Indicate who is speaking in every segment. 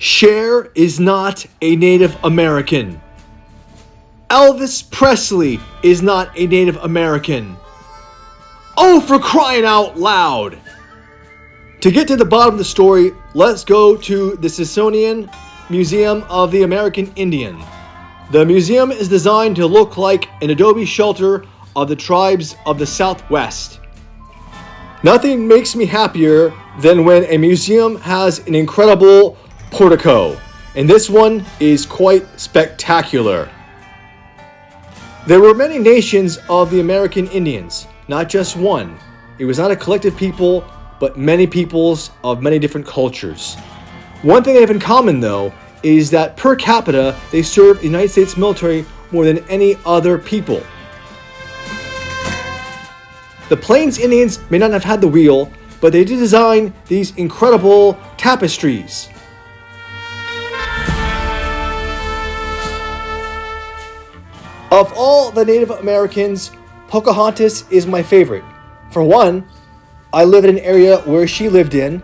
Speaker 1: Cher is not a Native American. Elvis Presley is not a Native American. Oh, for crying out loud! To get to the bottom of the story, let's go to the Smithsonian Museum of the American Indian. The museum is designed to look like an adobe shelter of the tribes of the Southwest. Nothing makes me happier than when a museum has an incredible portico, and this one is quite spectacular. There were many nations of the American Indians, not just one. It was not a collective people, but many peoples of many different cultures. One thing they have in common, though, is that per capita, they served the United States military more than any other people. The Plains Indians may not have had the wheel, but they did design these incredible tapestries. Of all the Native Americans, Pocahontas is my favorite. For one, I live in an area where she lived in,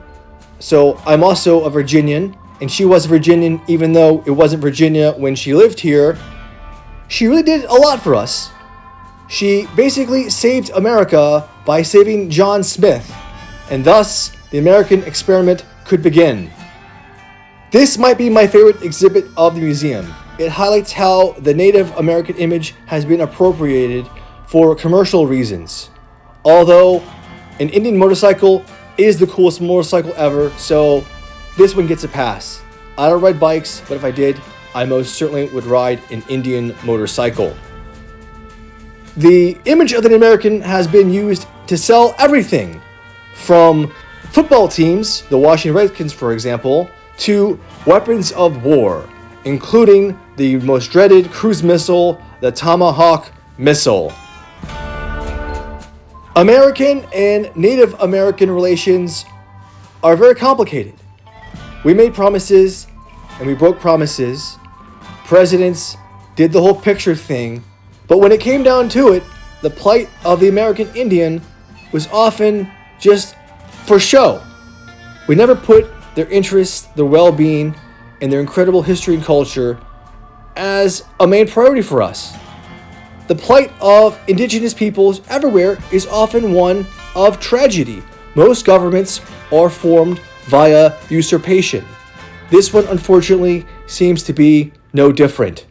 Speaker 1: so I'm also a Virginian, and she was a Virginian even though it wasn't Virginia when she lived here. She really did a lot for us. She basically saved America by saving John Smith, and thus the American experiment could begin. This might be my favorite exhibit of the museum. It highlights how the Native American image has been appropriated for commercial reasons. Although an Indian motorcycle is the coolest motorcycle ever, so this one gets a pass. I don't ride bikes, but if I did, I most certainly would ride an Indian motorcycle. The image of the American has been used to sell everything from football teams, the Washington Redskins for example, to weapons of war, including the most dreaded cruise missile, the Tomahawk missile. American and Native American relations are very complicated. We made promises and we broke promises. Presidents did the whole picture thing, but when it came down to it, the plight of the American Indian was often just for show. We never put their interests, their well-being, and their incredible history and culture as a main priority for us. The plight of indigenous peoples everywhere is often one of tragedy. Most governments are formed via usurpation. This one, unfortunately, seems to be no different.